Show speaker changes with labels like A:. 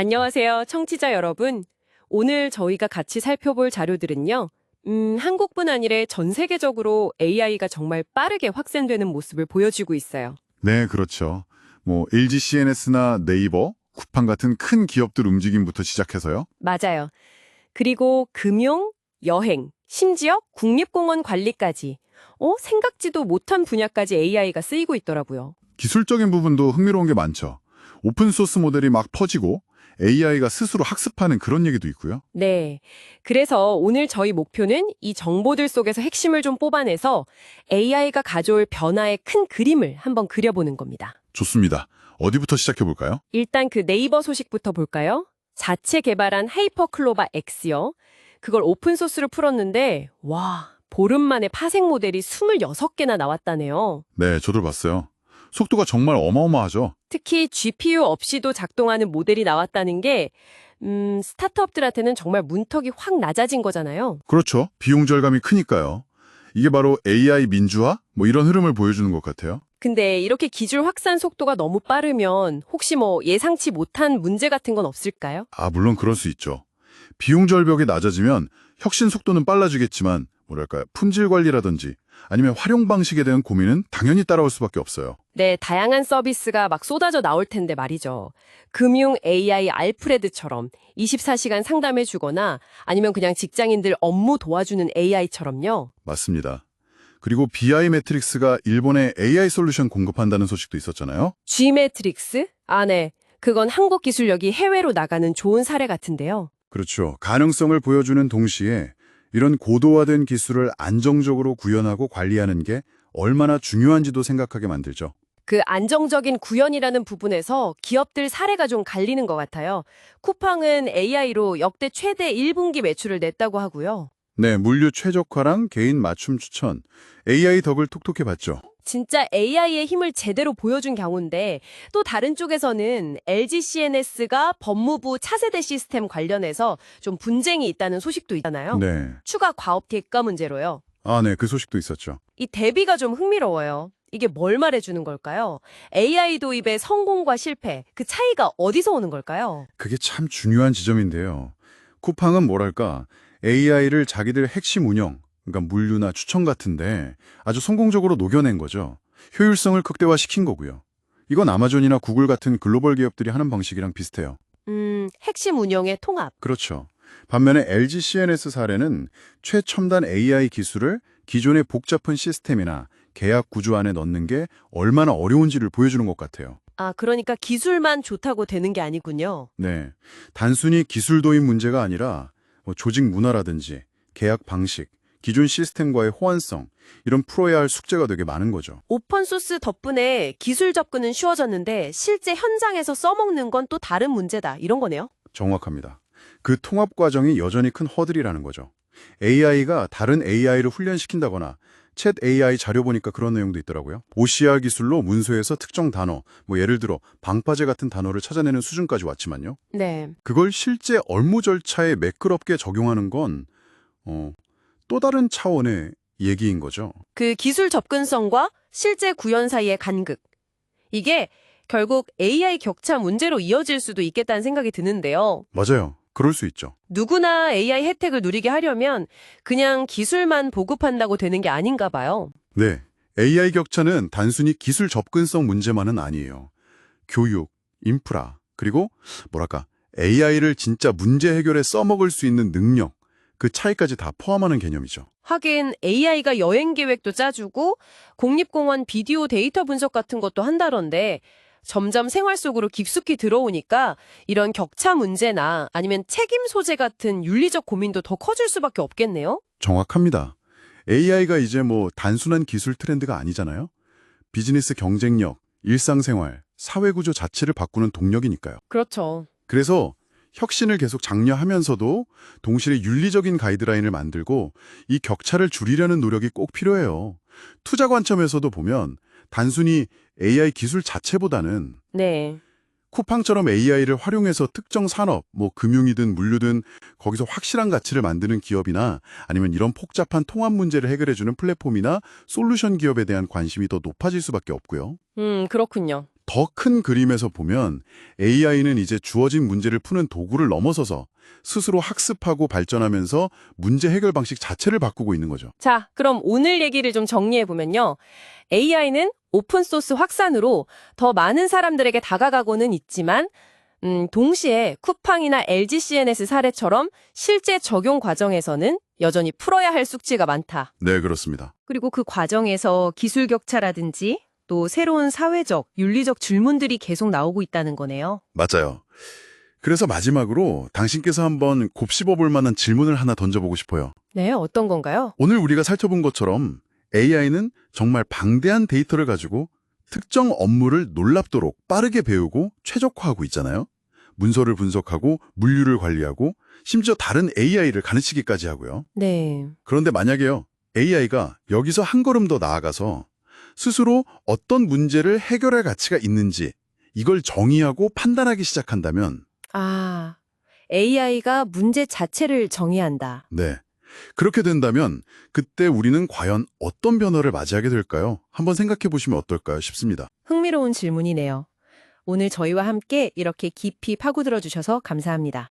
A: 안녕하세요, 청취자 여러분. 오늘 저희가 같이 살펴볼 자료들은요. 한국뿐 아니라 전 세계적으로 AI가 정말 빠르게 확산되는 모습을 보여주고 있어요.
B: 네, 그렇죠. LG CNS나 네이버, 쿠팡 같은 큰 기업들 움직임부터 시작해서요.
A: 맞아요. 그리고 금융, 여행, 심지어 국립공원 관리까지 생각지도 못한 분야까지 AI가 쓰이고 있더라고요.
B: 기술적인 부분도 흥미로운 게 많죠. 오픈소스 모델이 막 퍼지고 AI가 스스로 학습하는 그런 얘기도 있고요.
A: 네. 그래서 오늘 저희 목표는 이 정보들 속에서 핵심을 좀 뽑아내서 AI가 가져올 변화의 큰 그림을 한번 그려보는 겁니다.
B: 좋습니다. 어디부터 시작해볼까요?
A: 일단 그 네이버 소식부터 볼까요? 자체 개발한 하이퍼클로바 X요. 그걸 오픈소스로 풀었는데 와, 보름 만에 파생 모델이 26개나 나왔다네요.
B: 네, 저도 봤어요. 속도가 정말 어마어마하죠.
A: 특히 GPU 없이도 작동하는 모델이 나왔다는 게 스타트업들한테는 정말 문턱이 확 낮아진 거잖아요.
B: 그렇죠. 비용 절감이 크니까요. 이게 바로 AI 민주화? 이런 흐름을 보여주는 것 같아요.
A: 근데 이렇게 기술 확산 속도가 너무 빠르면 혹시 예상치 못한 문제 같은 건 없을까요?
B: 물론 그럴 수 있죠. 비용 절벽이 낮아지면 혁신 속도는 빨라지겠지만 품질 관리라든지 아니면 활용 방식에 대한 고민은 당연히 따라올 수밖에 없어요.
A: 네, 다양한 서비스가 막 쏟아져 나올 텐데 말이죠. 금융 AI 알프레드처럼 24시간 상담해 주거나 아니면 그냥 직장인들 업무 도와주는 AI처럼요.
B: 맞습니다. 그리고 BI 매트릭스가 일본에 AI 솔루션 공급한다는 소식도 있었잖아요.
A: G매트릭스? 네. 그건 한국 기술력이 해외로 나가는 좋은 사례 같은데요.
B: 그렇죠. 가능성을 보여주는 동시에 이런 고도화된 기술을 안정적으로 구현하고 관리하는 게 얼마나 중요한지도 생각하게 만들죠.
A: 그 안정적인 구현이라는 부분에서 기업들 사례가 좀 갈리는 것 같아요. 쿠팡은 AI로 역대 최대 1분기 매출을 냈다고 하고요.
B: 네, 물류 최적화랑 개인 맞춤 추천, AI 덕을 톡톡히 봤죠.
A: 진짜 AI의 힘을 제대로 보여준 경우인데 또 다른 쪽에서는 LG CNS가 법무부 차세대 시스템 관련해서 좀 분쟁이 있다는 소식도 있잖아요.
B: 네.
A: 추가 과업 대가 문제로요.
B: 네, 그 소식도 있었죠.
A: 이 대비가 좀 흥미로워요. 이게 뭘 말해주는 걸까요? AI 도입의 성공과 실패, 그 차이가 어디서 오는 걸까요?
B: 그게 참 중요한 지점인데요. 쿠팡은 AI를 자기들 핵심 운영, 그러니까 물류나 추천 같은데 아주 성공적으로 녹여낸 거죠. 효율성을 극대화시킨 거고요. 이건 아마존이나 구글 같은 글로벌 기업들이 하는 방식이랑 비슷해요.
A: 핵심 운영의 통합.
B: 그렇죠. 반면에 LG CNS 사례는 최첨단 AI 기술을 기존의 복잡한 시스템이나 계약 구조 안에 넣는 게 얼마나 어려운지를 보여주는 것 같아요.
A: 그러니까 기술만 좋다고 되는 게 아니군요.
B: 네, 단순히 기술 도입 문제가 아니라 조직 문화라든지 계약 방식, 기존 시스템과의 호환성, 이런 풀어야 할 숙제가 되게 많은 거죠.
A: 오픈소스 덕분에 기술 접근은 쉬워졌는데 실제 현장에서 써먹는 건 또 다른 문제다. 이런 거네요.
B: 정확합니다. 그 통합 과정이 여전히 큰 허들이라는 거죠. AI가 다른 AI를 훈련시킨다거나 챗 AI 자료 보니까 그런 내용도 있더라고요. OCR 기술로 문서에서 특정 단어, 예를 들어 방파제 같은 단어를 찾아내는 수준까지 왔지만요.
A: 네.
B: 그걸 실제 업무 절차에 매끄럽게 적용하는 건 또 다른 차원의 얘기인 거죠.
A: 그 기술 접근성과 실제 구현 사이의 간극. 이게 결국 AI 격차 문제로 이어질 수도 있겠다는 생각이 드는데요.
B: 맞아요. 그럴 수 있죠.
A: 누구나 AI 혜택을 누리게 하려면 그냥 기술만 보급한다고 되는 게 아닌가 봐요.
B: 네. AI 격차는 단순히 기술 접근성 문제만은 아니에요. 교육, 인프라, 그리고 AI를 진짜 문제 해결에 써먹을 수 있는 능력, 그 차이까지 다 포함하는 개념이죠.
A: 하긴 AI가 여행 계획도 짜주고 국립공원 비디오 데이터 분석 같은 것도 한다던데 점점 생활 속으로 깊숙이 들어오니까 이런 격차 문제나 아니면 책임 소재 같은 윤리적 고민도 더 커질 수밖에 없겠네요.
B: 정확합니다. AI가 이제 단순한 기술 트렌드가 아니잖아요. 비즈니스 경쟁력, 일상생활, 사회구조 자체를 바꾸는 동력이니까요.
A: 그렇죠.
B: 그래서 혁신을 계속 장려하면서도 동시에 윤리적인 가이드라인을 만들고 이 격차를 줄이려는 노력이 꼭 필요해요. 투자 관점에서도 보면 단순히 AI 기술 자체보다는
A: 네.
B: 쿠팡처럼 AI를 활용해서 특정 산업, 금융이든 물류든 거기서 확실한 가치를 만드는 기업이나 아니면 이런 복잡한 통합 문제를 해결해주는 플랫폼이나 솔루션 기업에 대한 관심이 더 높아질 수밖에 없고요.
A: 그렇군요.
B: 더 큰 그림에서 보면 AI는 이제 주어진 문제를 푸는 도구를 넘어서서 스스로 학습하고 발전하면서 문제 해결 방식 자체를 바꾸고 있는 거죠.
A: 자, 그럼 오늘 얘기를 좀 정리해보면요. AI는 오픈소스 확산으로 더 많은 사람들에게 다가가고는 있지만, 동시에 쿠팡이나 LG CNS 사례처럼 실제 적용 과정에서는 여전히 풀어야 할 숙제가 많다.
B: 네, 그렇습니다.
A: 그리고 그 과정에서 기술 격차라든지 또 새로운 사회적, 윤리적 질문들이 계속 나오고 있다는 거네요.
B: 맞아요. 그래서 마지막으로 당신께서 한번 곱씹어 볼 만한 질문을 하나 던져보고 싶어요.
A: 네, 어떤 건가요?
B: 오늘 우리가 살펴본 것처럼 AI는 정말 방대한 데이터를 가지고 특정 업무를 놀랍도록 빠르게 배우고 최적화하고 있잖아요. 문서를 분석하고 물류를 관리하고 심지어 다른 AI를 가르치기까지 하고요.
A: 네.
B: 그런데 만약에요, AI가 여기서 한 걸음 더 나아가서 스스로 어떤 문제를 해결할 가치가 있는지 이걸 정의하고 판단하기 시작한다면
A: 아, AI가 문제 자체를 정의한다.
B: 네. 그렇게 된다면 그때 우리는 과연 어떤 변화를 맞이하게 될까요? 한번 생각해 보시면 어떨까요? 싶습니다.
A: 흥미로운 질문이네요. 오늘 저희와 함께 이렇게 깊이 파고들어 주셔서 감사합니다.